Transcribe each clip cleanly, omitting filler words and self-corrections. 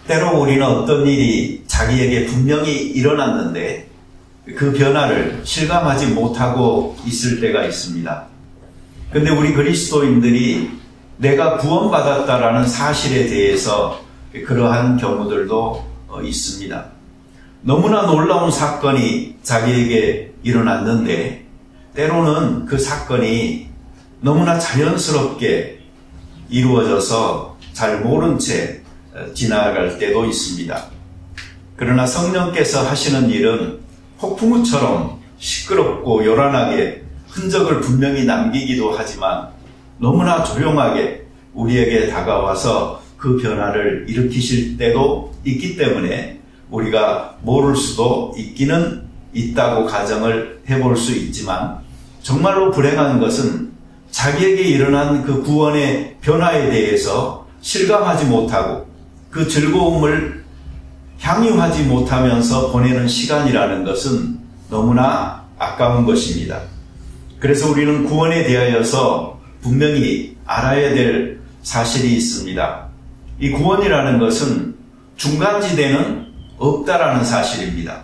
때로 우리는 어떤 일이 자기에게 분명히 일어났는데 그 변화를 실감하지 못하고 있을 때가 있습니다. 근데 우리 그리스도인들이 내가 구원받았다라는 사실에 대해서 그러한 경우들도 있습니다. 너무나 놀라운 사건이 자기에게 일어났는데 때로는 그 사건이 너무나 자연스럽게 이루어져서 잘 모른 채 지나갈 때도 있습니다. 그러나 성령께서 하시는 일은 폭풍우처럼 시끄럽고 요란하게 흔적을 분명히 남기기도 하지만 너무나 조용하게 우리에게 다가와서 그 변화를 일으키실 때도 있기 때문에 우리가 모를 수도 있기는 있다고 가정을 해볼 수 있지만 정말로 불행한 것은 자기에게 일어난 그 구원의 변화에 대해서 실감하지 못하고 그 즐거움을 향유하지 못하면서 보내는 시간이라는 것은 너무나 아까운 것입니다. 그래서 우리는 구원에 대하여서 분명히 알아야 될 사실이 있습니다. 이 구원이라는 것은 중간지대는 없다라는 사실입니다.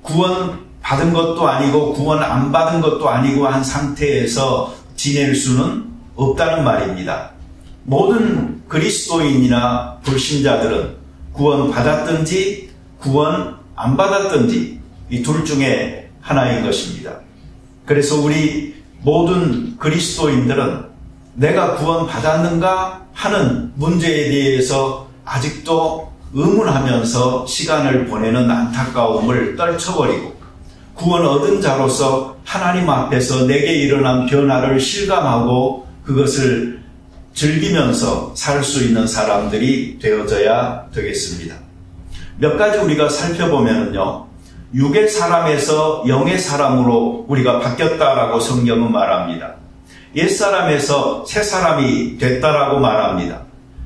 구원 받은 것도 아니고 구원 안 받은 것도 아니고 한 상태에서 지낼 수는 없다는 말입니다. 모든 그리스도인이나 불신자들은 구원 받았든지 구원 안 받았든지 이 둘 중에 하나인 것입니다. 그래서 우리 모든 그리스도인들은 내가 구원 받았는가 하는 문제에 대해서 아직도 의문하면서 시간을 보내는 안타까움을 떨쳐버리고 구원 얻은 자로서 하나님 앞에서 내게 일어난 변화를 실감하고 그것을 즐기면서 살 수 있는 사람들이 되어져야 되겠습니다. 몇 가지 우리가 살펴보면요, 육의 사람에서 영의 사람으로 우리가 바뀌었다라고 성경은 말합니다. 옛사람에서 새사람이 됐다라고 말합니다.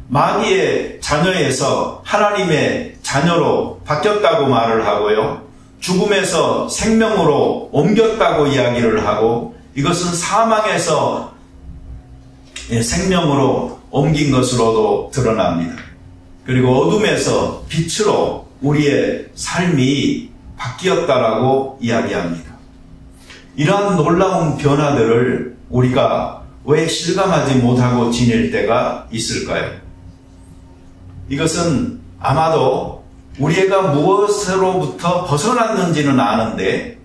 마귀의 자녀에서 하나님의 자녀로 바뀌었다고 말을 하고요, 죽음에서 생명으로 옮겼다고 이야기를 하고, 이것은 사망에서 생명으로 옮긴 것으로도 드러납니다. 그리고 어둠에서 빛으로 우리의 삶이 바뀌었다라고 이야기합니다. 이러한 놀라운 변화들을 우리가 왜 실감하지 못하고 지낼 때가 있을까요? 이것은 아마도 우리가 무엇으로부터 벗어났는지는 아는데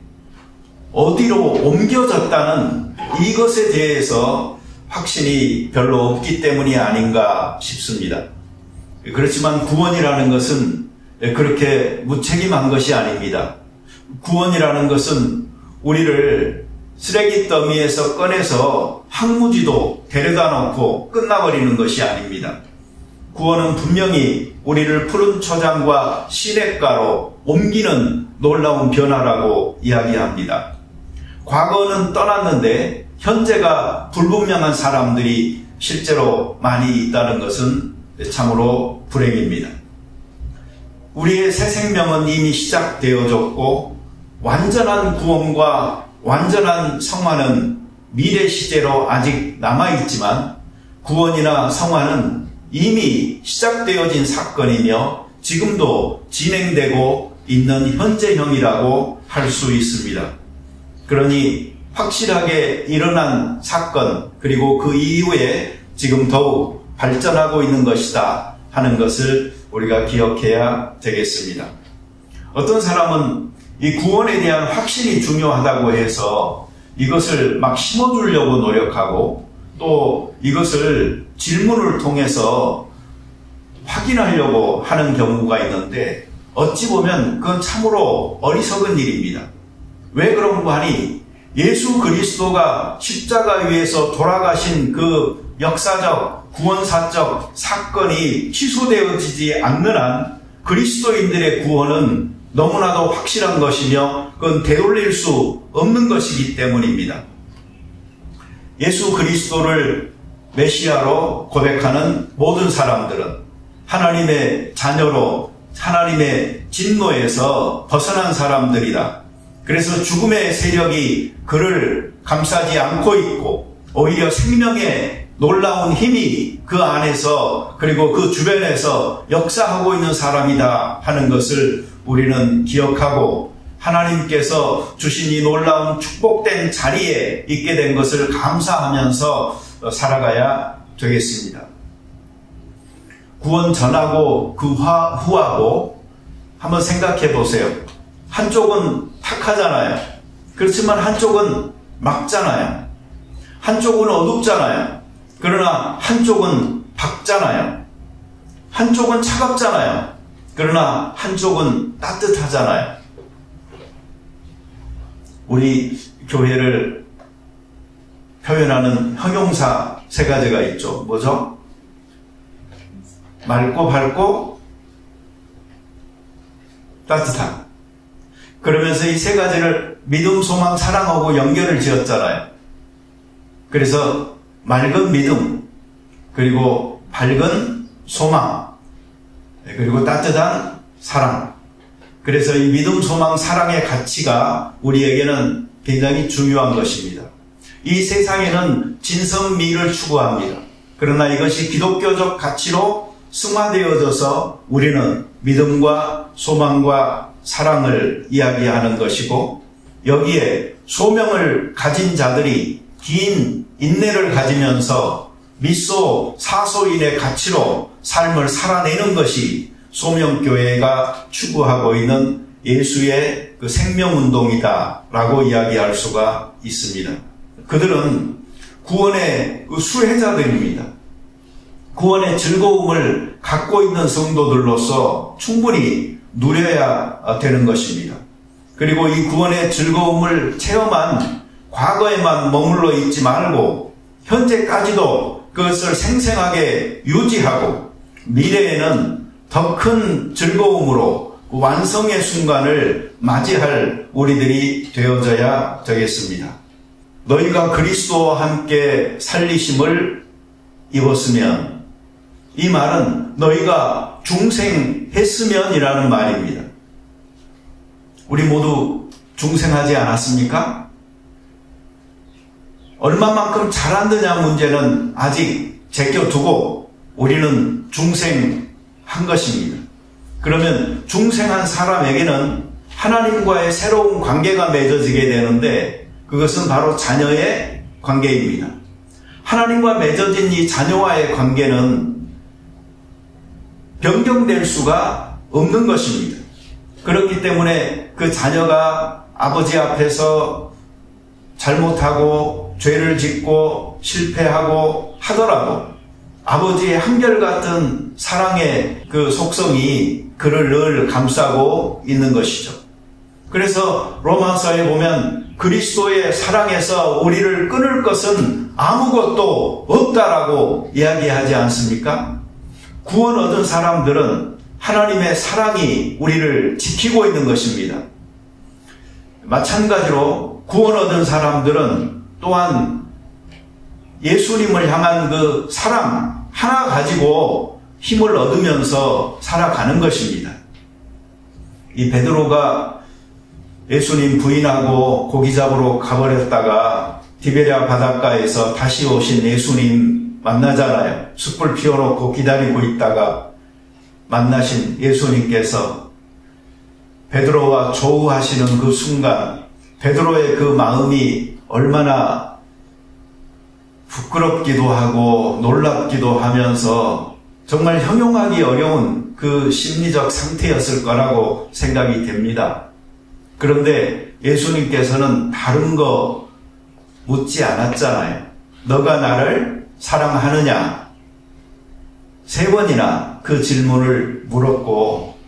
어디로 옮겨졌다는 이것에 대해서 확신이 별로 없기 때문이 아닌가 싶습니다. 그렇지만 구원이라는 것은 그렇게 무책임한 것이 아닙니다. 구원이라는 것은 우리를 쓰레기 더미에서 꺼내서 황무지도 데려다 놓고 끝나버리는 것이 아닙니다. 구원은 분명히 우리를 푸른 초장과 시냇가로 옮기는 놀라운 변화라고 이야기합니다. 과거는 떠났는데 현재가 불분명한 사람들이 실제로 많이 있다는 것은 참으로 불행입니다. 우리의 새 생명은 이미 시작되어졌고 완전한 구원과 완전한 성화는 미래 시제로 아직 남아있지만 구원이나 성화는 이미 시작되어진 사건이며 지금도 진행되고 있는 현재형이라고 할 수 있습니다. 그러니 확실하게 일어난 사건 그리고 그 이후에 지금 더욱 발전하고 있는 것이다 하는 것을 우리가 기억해야 되겠습니다. 어떤 사람은 이 구원에 대한 확신이 중요하다고 해서 이것을 막 심어주려고 노력하고 또 이것을 질문을 통해서 확인하려고 하는 경우가 있는데 어찌 보면 그건 참으로 어리석은 일입니다. 왜 그런가 하니 예수 그리스도가 십자가 위에서 돌아가신 그 역사적 구원사적 사건이 취소되어지지 않는 한 그리스도인들의 구원은 너무나도 확실한 것이며 그건 되돌릴 수 없는 것이기 때문입니다. 예수 그리스도를 메시아로 고백하는 모든 사람들은 하나님의 자녀로 하나님의 진노에서 벗어난 사람들이다. 그래서 죽음의 세력이 그를 감싸지 않고 있고 오히려 생명의 놀라운 힘이 그 안에서 그리고 그 주변에서 역사하고 있는 사람이다 하는 것을 우리는 기억하고 하나님께서 주신 이 놀라운 축복된 자리에 있게 된 것을 감사하면서 살아가야 되겠습니다. 구원 전하고 그 후하고 한번 생각해 보세요. 한쪽은 탁하잖아요. 그렇지만 한쪽은 막잖아요. 한쪽은 어둡잖아요. 그러나 한쪽은 밝잖아요. 한쪽은 차갑잖아요. 그러나 한쪽은 따뜻하잖아요. 우리 교회를 표현하는 형용사 세 가지가 있죠. 뭐죠? 맑고 밝고 따뜻한. 그러면서 이 세 가지를 믿음, 소망, 사랑하고 연결을 지었잖아요. 그래서 맑은 믿음, 그리고 밝은 소망, 그리고 따뜻한 사랑. 그래서 이 믿음, 소망, 사랑의 가치가 우리에게는 굉장히 중요한 것입니다. 이 세상에는 진선미를 추구합니다. 그러나 이것이 기독교적 가치로 승화되어져서 우리는 믿음과 소망과 사랑을 이야기하는 것이고, 여기에 소명을 가진 자들이 긴 인내를 가지면서 미소 사소인의 가치로 삶을 살아내는 것이 소명교회가 추구하고 있는 예수의 그 생명운동이다라고 이야기할 수가 있습니다. 그들은 구원의 그 수혜자들입니다. 구원의 즐거움을 갖고 있는 성도들로서 충분히 누려야 되는 것입니다. 그리고 이 구원의 즐거움을 체험한 과거에만 머물러 있지 말고 현재까지도 그것을 생생하게 유지하고 미래에는 더 큰 즐거움으로 완성의 순간을 맞이할 우리들이 되어져야 되겠습니다. 너희가 그리스도와 함께 살리심을 입었으면, 이 말은 너희가 중생했으면이라는 말입니다. 우리 모두 중생하지 않았습니까? 얼마만큼 잘하느냐 문제는 아직 제껴두고 우리는 중생한 것입니다. 그러면 중생한 사람에게는 하나님과의 새로운 관계가 맺어지게 되는데, 그것은 바로 자녀의 관계입니다. 하나님과 맺어진 이 자녀와의 관계는 변경될 수가 없는 것입니다. 그렇기 때문에 그 자녀가 아버지 앞에서 잘못하고 죄를 짓고 실패하고 하더라도 아버지의 한결같은 사랑의 그 속성이 그를 늘 감싸고 있는 것이죠. 그래서 로마서에 보면 그리스도의 사랑에서 우리를 끊을 것은 아무것도 없다라고 이야기하지 않습니까? 구원 얻은 사람들은 하나님의 사랑이 우리를 지키고 있는 것입니다. 마찬가지로 구원 얻은 사람들은 또한 예수님을 향한 그 사랑 하나 가지고 힘을 얻으면서 살아가는 것입니다. 이 베드로가 예수님 부인하고 고기 잡으러 가버렸다가 디베랴 바닷가에서 다시 오신 예수님 만나잖아요. 숯불 피워놓고 기다리고 있다가 만나신 예수님께서 베드로와 조우하시는 그 순간 베드로의 그 마음이 얼마나 부끄럽기도 하고 놀랍기도 하면서 정말 형용하기 어려운 그 심리적 상태였을 거라고 생각이 됩니다. 그런데 예수님께서는 다른 거 묻지 않았잖아요. 너가 나를 사랑하느냐? 3번이나 그 질문을 물었고,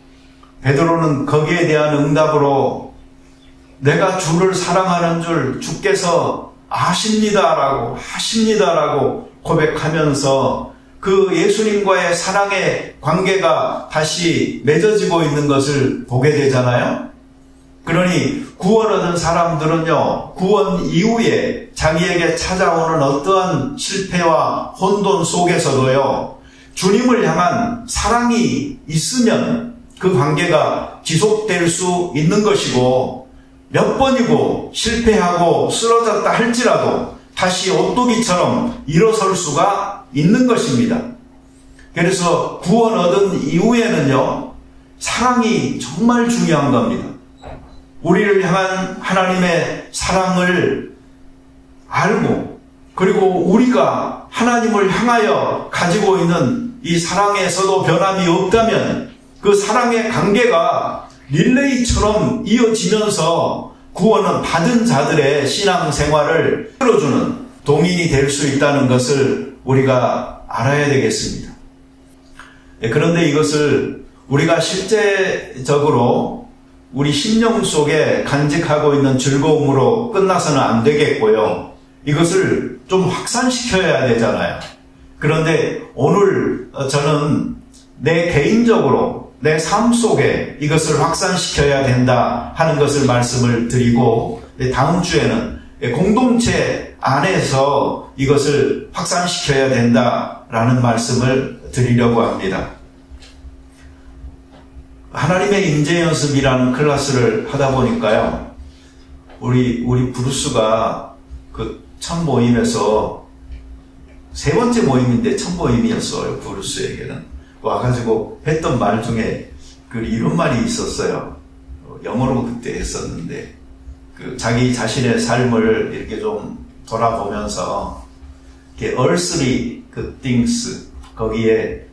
베드로는 거기에 대한 응답으로 내가 주를 사랑하는 줄 주께서 아십니다라고 하십니다라고 고백하면서 그 예수님과의 사랑의 관계가 다시 맺어지고 있는 것을 보게 되잖아요. 그러니 구원 얻은 사람들은요, 구원 이후에 자기에게 찾아오는 어떠한 실패와 혼돈 속에서도요, 주님을 향한 사랑이 있으면 그 관계가 지속될 수 있는 것이고, 몇 번이고 실패하고 쓰러졌다 할지라도 다시 오뚜기처럼 일어설 수가 있는 것입니다. 그래서 구원 얻은 이후에는요, 사랑이 정말 중요한 겁니다. 우리를 향한 하나님의 사랑을 알고, 그리고 우리가 하나님을 향하여 가지고 있는 이 사랑에서도 변함이 없다면 그 사랑의 관계가 릴레이처럼 이어지면서 구원은 받은 자들의 신앙생활을 끌어주는 동인이 될 수 있다는 것을 우리가 알아야 되겠습니다. 그런데 이것을 우리가 실제적으로 우리 심령 속에 간직하고 있는 즐거움으로 끝나서는 안 되겠고요. 이것을 좀 확산시켜야 되잖아요. 그런데 오늘 저는 내 개인적으로 내 삶 속에 이것을 확산시켜야 된다 하는 것을 말씀을 드리고, 다음 주에는 공동체 안에서 이것을 확산시켜야 된다라는 말씀을 드리려고 합니다. 하나님의 임재 연습이라는 클래스를 하다 보니까요, 우리 브루스가 그 첫 모임에서 세 번째 모임인데 첫 모임이었어요. 브루스에게는 와가지고 했던 말 중에 그 이런 말이 있었어요. 영어로 그때 했었는데, 그 자기 자신의 삶을 이렇게 좀 돌아보면서 이렇게 earthly 그 things 거기에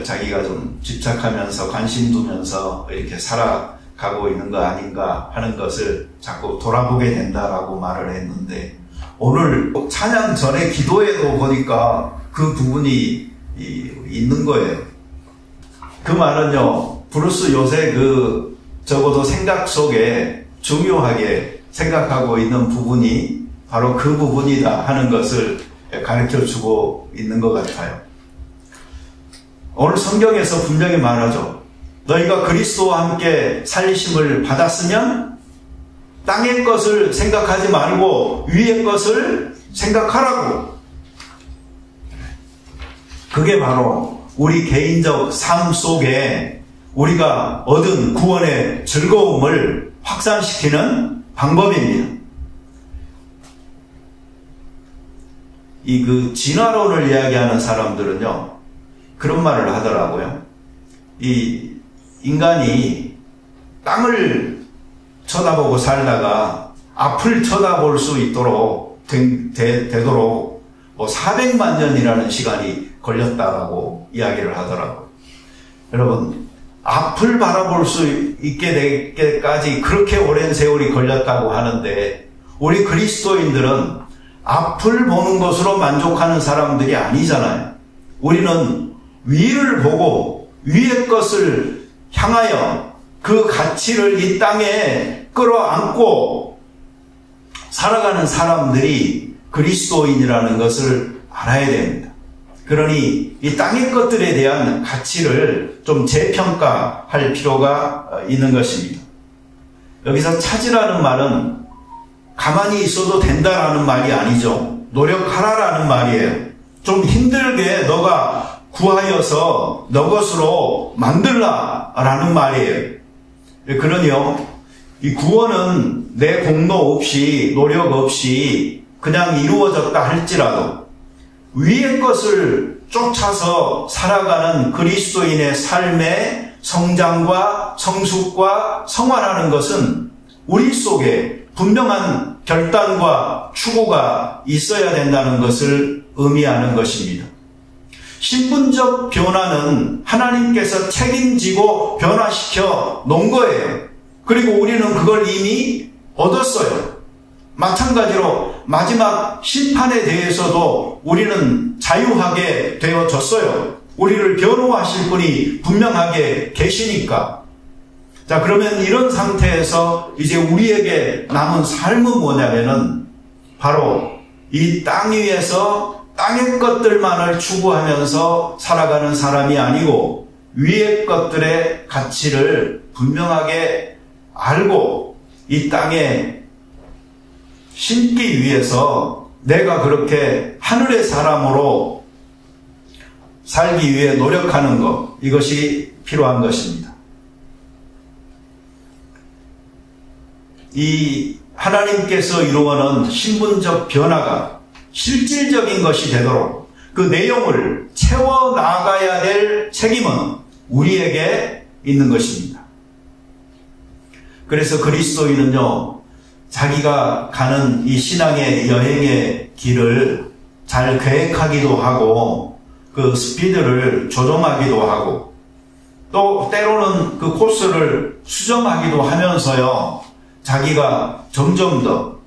자기가 좀 집착하면서 관심 두면서 이렇게 살아가고 있는 거 아닌가 하는 것을 자꾸 돌아보게 된다라고 말을 했는데, 오늘 찬양 전에 기도에도 보니까 그 부분이 있는 거예요. 그 말은요, 브루스 요새 적어도 생각 속에 중요하게 생각하고 있는 부분이 바로 그 부분이다 하는 것을 가르쳐 주고 있는 것 같아요. 오늘 성경에서 분명히 말하죠. 너희가 그리스도와 함께 살리심을 받았으면 땅의 것을 생각하지 말고 위의 것을 생각하라고. 그게 바로 우리 개인적 삶 속에 우리가 얻은 구원의 즐거움을 확산시키는 방법입니다. 이 진화론을 이야기하는 사람들은요, 그런 말을 하더라고요. 이 인간이 땅을 쳐다보고 살다가 앞을 쳐다볼 수 있도록 되도록 400만 년이라는 시간이 걸렸다라고 이야기를 하더라고요. 여러분, 앞을 바라볼 수 있게 될 때까지 그렇게 오랜 세월이 걸렸다고 하는데, 우리 그리스도인들은 앞을 보는 것으로 만족하는 사람들이 아니잖아요. 우리는 위를 보고 위의 것을 향하여 그 가치를 이 땅에 끌어안고 살아가는 사람들이 그리스도인이라는 것을 알아야 됩니다. 그러니 이 땅의 것들에 대한 가치를 좀 재평가할 필요가 있는 것입니다. 여기서 찾으라는 말은 가만히 있어도 된다라는 말이 아니죠. 노력하라라는 말이에요. 좀 힘들게 너가 구하여서 너 것으로 만들라라는 말이에요. 그러니요, 이 구원은 내 공로 없이 노력 없이 그냥 이루어졌다 할지라도 위의 것을 쫓아서 살아가는 그리스도인의 삶의 성장과 성숙과 성화라는 것은 우리 속에 분명한 결단과 추구가 있어야 된다는 것을 의미하는 것입니다. 신분적 변화는 하나님께서 책임지고 변화시켜 놓은 거예요. 그리고 우리는 그걸 이미 얻었어요. 마찬가지로 마지막 심판에 대해서도 우리는 자유하게 되어졌어요. 우리를 변호하실 분이 분명하게 계시니까. 자, 그러면 이런 상태에서 이제 우리에게 남은 삶은 뭐냐면은 바로 이 땅 위에서 땅의 것들만을 추구하면서 살아가는 사람이 아니고 위의 것들의 가치를 분명하게 알고 이 땅에 심기 위해서 내가 그렇게 하늘의 사람으로 살기 위해 노력하는 것, 이것이 필요한 것입니다. 이 하나님께서 이루어놓은 신분적 변화가 실질적인 것이 되도록 그 내용을 채워나가야 될 책임은 우리에게 있는 것입니다. 그래서 그리스도인은요, 자기가 가는 이 신앙의 여행의 길을 잘 계획하기도 하고 그 스피드를 조정하기도 하고 또 때로는 그 코스를 수정하기도 하면서요, 자기가 점점 더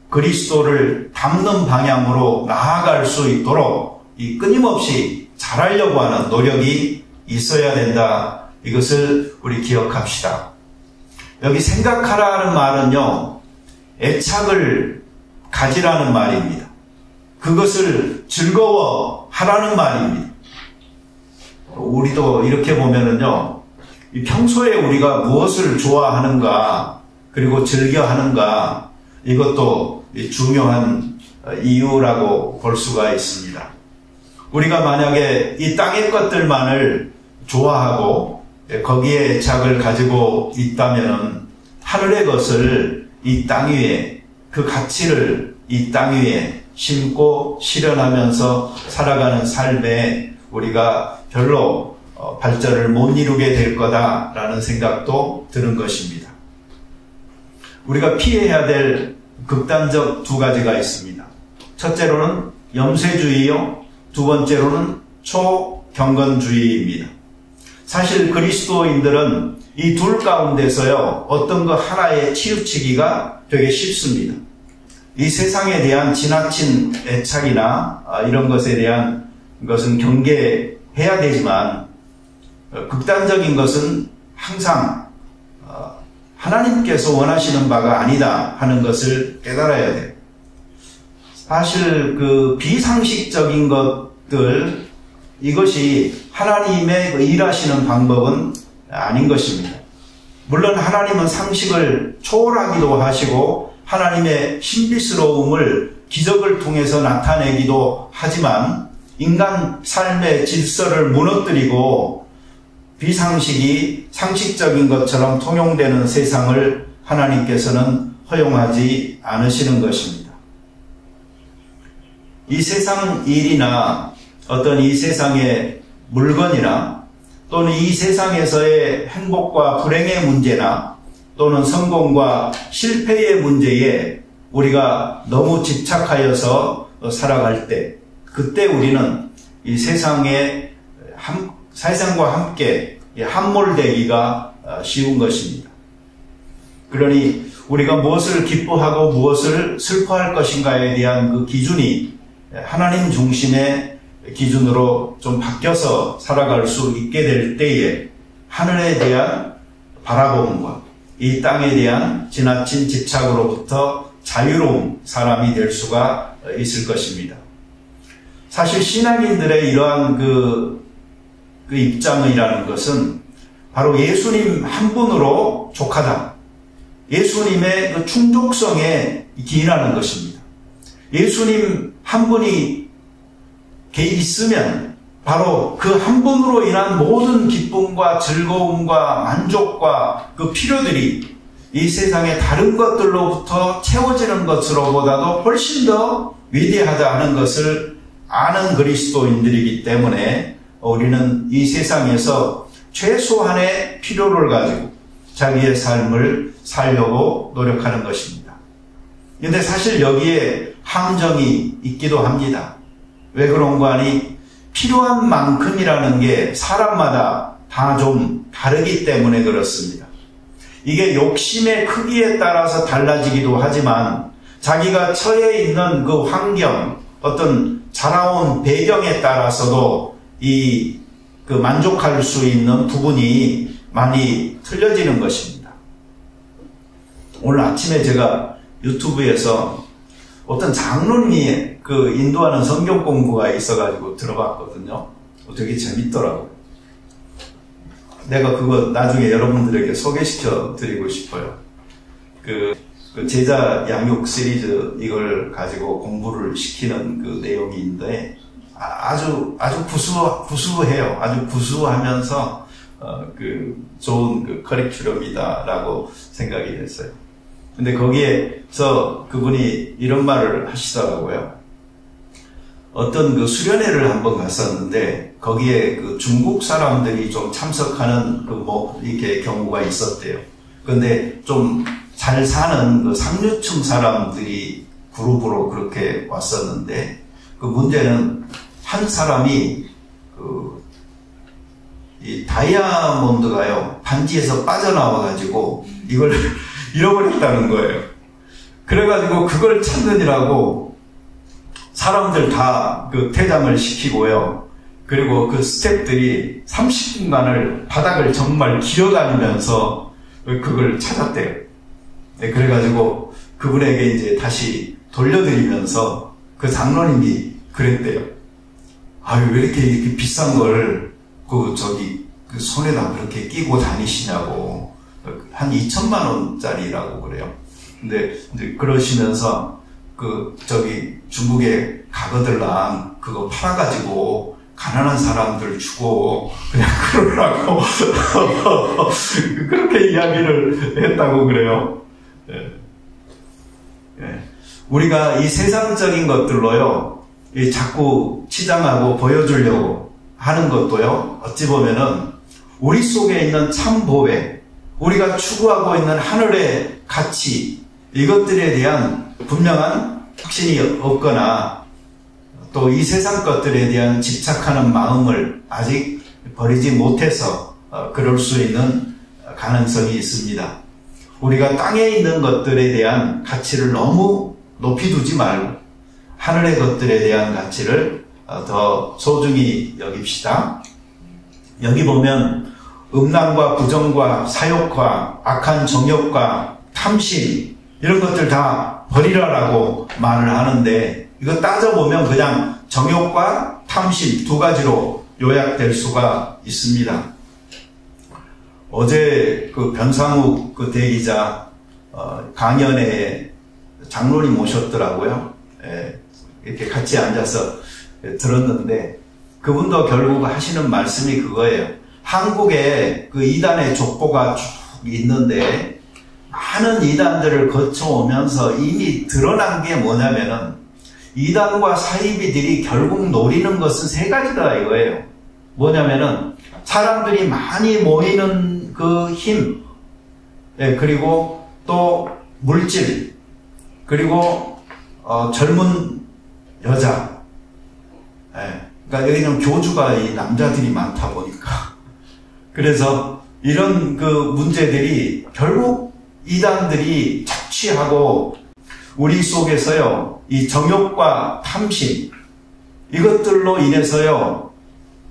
그리스도를 닮는 방향으로 나아갈 수 있도록 이 끊임없이 잘하려고 하는 노력이 있어야 된다. 이것을 우리 기억합시다. 여기 생각하라는 말은요, 애착을 가지라는 말입니다. 그것을 즐거워하라는 말입니다. 우리도 이렇게 보면은요, 평소에 우리가 무엇을 좋아하는가, 그리고 즐겨하는가, 이것도 중요한 이유라고 볼 수가 있습니다. 우리가 만약에 이 땅의 것들만을 좋아하고 거기에 애착을 가지고 있다면은 하늘의 것을 이 땅 위에, 그 가치를 이 땅 위에 심고 실현하면서 살아가는 삶에 우리가 별로 발전을 못 이루게 될 거다라는 생각도 드는 것입니다. 우리가 피해야 될 극단적 두 가지가 있습니다. 첫째로는 염세주의요, 두 번째로는 초경건주의입니다. 사실 그리스도인들은 이 둘 가운데서요, 어떤 것 하나에 치우치기가 되게 쉽습니다. 이 세상에 대한 지나친 애착이나 이런 것에 대한 것은 경계해야 되지만, 극단적인 것은 항상 하나님께서 원하시는 바가 아니다 하는 것을 깨달아야 돼요. 사실 그 비상식적인 것들, 이것이 하나님의 일하시는 방법은 아닌 것입니다. 물론 하나님은 상식을 초월하기도 하시고 하나님의 신비스러움을 기적을 통해서 나타내기도 하지만, 인간 삶의 질서를 무너뜨리고 비상식이 상식적인 것처럼 통용되는 세상을 하나님께서는 허용하지 않으시는 것입니다. 이 세상 일이나 어떤 이 세상의 물건이나 또는 이 세상에서의 행복과 불행의 문제나 또는 성공과 실패의 문제에 우리가 너무 집착하여서 살아갈 때, 그때 우리는 이 세상과 함께 함몰되기가 쉬운 것입니다. 그러니 우리가 무엇을 기뻐하고 무엇을 슬퍼할 것인가에 대한 그 기준이 하나님 중심의 기준으로 좀 바뀌어서 살아갈 수 있게 될 때에 하늘에 대한 바라봄과 이 땅에 대한 지나친 집착으로부터 자유로운 사람이 될 수가 있을 것입니다. 사실 신앙인들의 이러한 그 입장이라는 것은 바로 예수님 한 분으로 족하다, 예수님의 그 충족성에 기인하는 것입니다. 예수님 한 분이 있으면 바로 그 한 분으로 인한 모든 기쁨과 즐거움과 만족과 그 필요들이 이 세상의 다른 것들로부터 채워지는 것으로보다도 훨씬 더 위대하다 하는 것을 아는 그리스도인들이기 때문에 우리는 이 세상에서 최소한의 필요를 가지고 자기의 삶을 살려고 노력하는 것입니다. 그런데 사실 여기에 함정이 있기도 합니다. 왜 그런가 하니 필요한 만큼이라는 게 사람마다 다 좀 다르기 때문에 그렇습니다. 이게 욕심의 크기에 따라서 달라지기도 하지만 자기가 처해 있는 그 환경, 어떤 자라온 배경에 따라서도 그 만족할 수 있는 부분이 많이 틀려지는 것입니다. 오늘 아침에 제가 유튜브에서 어떤 장로님이 그 인도하는 성경 공부가 있어가지고 들어봤거든요. 되게 재밌더라고요. 내가 그거 나중에 여러분들에게 소개시켜 드리고 싶어요. 그 제자 양육 시리즈 이걸 가지고 공부를 시키는 그 내용이 있는데 아주 구수해요. 아주 구수하면서 좋은 그 커리큘럼이다라고 생각이 됐어요. 근데 거기에서 그분이 이런 말을 하시더라고요. 어떤 그 수련회를 한번 갔었는데 거기에 그 중국 사람들이 좀 참석하는 이렇게 경우가 있었대요. 근데 좀 잘 사는 그 상류층 사람들이 그룹으로 그렇게 왔었는데 그 문제는 한 사람이 이 다이아몬드가요 반지에서 빠져나와가지고 이걸 잃어버렸다는 거예요. 그래가지고 그걸 찾느니라고 사람들 다 그 퇴장을 시키고요. 그리고 그 스태프들이 30분간을 바닥을 정말 기어다니면서 그걸 찾았대요. 네, 그래가지고 그분에게 이제 다시 돌려드리면서 그 장로님이 그랬대요. 아유, 왜 이렇게 비싼 걸 그 손에다 그렇게 끼고 다니시냐고. 한 2천만 원짜리라고 그래요. 근데 이제 그러시면서 중국의 가거들랑 그거 팔아가지고 가난한 사람들 주고 그냥 그러라고 그렇게 이야기를 했다고 그래요. 예. 예. 우리가 이 세상적인 것들로요, 자꾸 치장하고 보여주려고 하는 것도요, 어찌 보면은 우리 속에 있는 참 보배, 우리가 추구하고 있는 하늘의 가치, 이것들에 대한 분명한 확신이 없거나 또 이 세상 것들에 대한 집착하는 마음을 아직 버리지 못해서 그럴 수 있는 가능성이 있습니다. 우리가 땅에 있는 것들에 대한 가치를 너무 높이 두지 말고 하늘의 것들에 대한 가치를 더 소중히 여깁시다. 여기 보면 음란과 부정과 사욕과 악한 정욕과 탐심 이런 것들 다 버리라라고 말을 하는데 이거 따져보면 그냥 정욕과 탐심 두 가지로 요약될 수가 있습니다. 어제 그 변상욱 그 대기자 강연회에 장로님 오셨더라고요. 예, 이렇게 같이 앉아서 들었는데 그분도 결국 하시는 말씀이 그거예요. 한국에 그 이단의 족보가 쭉 있는데 많은 이단들을 거쳐오면서 이미 드러난 게 뭐냐면은 이단과 사이비들이 결국 노리는 것은 세 가지다 이거예요. 뭐냐면은 사람들이 많이 모이는 그 힘, 예, 그리고 또 물질, 그리고 젊은 여자, 예, 그러니까 여기는 교주가 이 남자들이 많다 보니까 그래서 이런 그 문제들이 결국 이단들이 착취하고 우리 속에서요 이 정욕과 탐심 이것들로 인해서요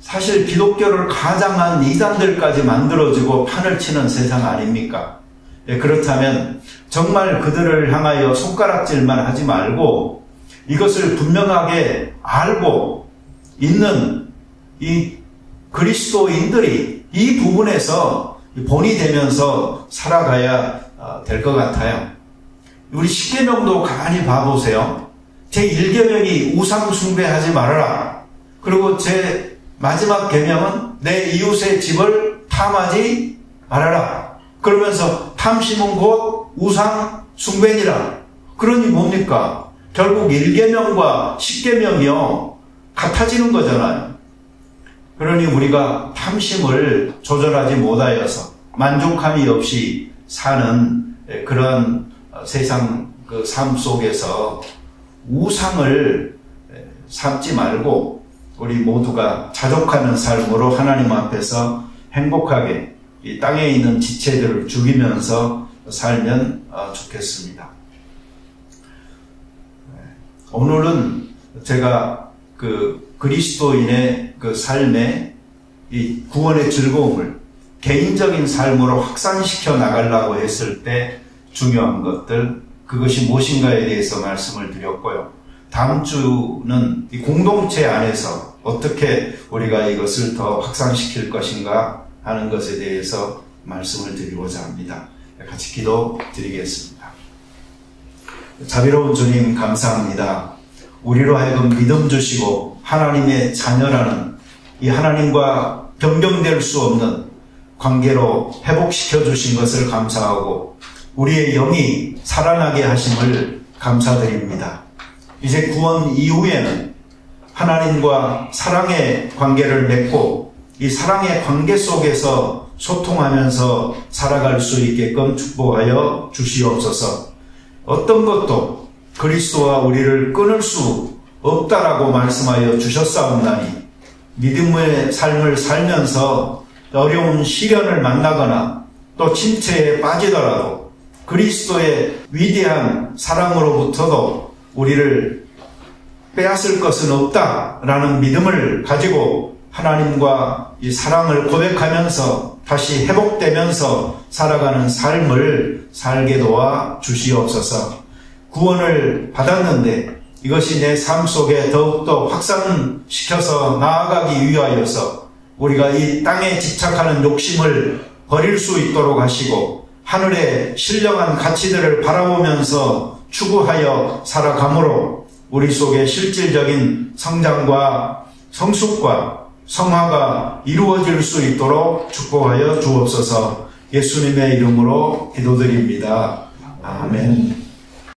사실 기독교를 가장한 이단들까지 만들어지고 판을 치는 세상 아닙니까? 예, 그렇다면 정말 그들을 향하여 손가락질만 하지 말고 이것을 분명하게 알고 있는 이 그리스도인들이 이 부분에서 본이 되면서 살아가야 될 것 같아요. 우리 십계명도 가만히 봐보세요. 제1계명이 우상 숭배하지 말아라. 그리고 제 마지막 계명은 내 이웃의 집을 탐하지 말아라. 그러면서 탐심은 곧 우상 숭배니라. 그러니 뭡니까? 결국 1계명과 10계명이요 같아지는 거잖아요. 그러니 우리가 탐심을 조절하지 못하여서 만족함이 없이 사는 그런 세상 그 삶 속에서 우상을 삼지 말고 우리 모두가 자족하는 삶으로 하나님 앞에서 행복하게 이 땅에 있는 지체들을 죽이면서 살면 좋겠습니다. 오늘은 제가 그 그리스도인의 그 삶의 이 구원의 즐거움을 개인적인 삶으로 확산시켜 나가려고 했을 때 중요한 것들, 그것이 무엇인가에 대해서 말씀을 드렸고요. 다음 주는 이 공동체 안에서 어떻게 우리가 이것을 더 확산시킬 것인가 하는 것에 대해서 말씀을 드리고자 합니다. 같이 기도 드리겠습니다. 자비로운 주님 감사합니다. 우리로 하여금 믿음 주시고 하나님의 자녀라는 이 하나님과 변경될 수 없는 관계로 회복시켜 주신 것을 감사하고 우리의 영이 살아나게 하심을 감사드립니다. 이제 구원 이후에는 하나님과 사랑의 관계를 맺고 이 사랑의 관계 속에서 소통하면서 살아갈 수 있게끔 축복하여 주시옵소서. 어떤 것도 그리스도와 우리를 끊을 수 없다라고 말씀하여 주셨사옵나니 믿음의 삶을 살면서 어려운 시련을 만나거나 또 침체에 빠지더라도 그리스도의 위대한 사랑으로부터도 우리를 빼앗을 것은 없다라는 믿음을 가지고 하나님과 이 사랑을 고백하면서 다시 회복되면서 살아가는 삶을 살게 도와 주시옵소서. 구원을 받았는데 이것이 내 삶 속에 더욱더 확산시켜서 나아가기 위하여서 우리가 이 땅에 집착하는 욕심을 버릴 수 있도록 하시고 하늘의 신령한 가치들을 바라보면서 추구하여 살아가므로 우리 속에 실질적인 성장과 성숙과 성화가 이루어질 수 있도록 축복하여 주옵소서. 예수님의 이름으로 기도드립니다. 아멘.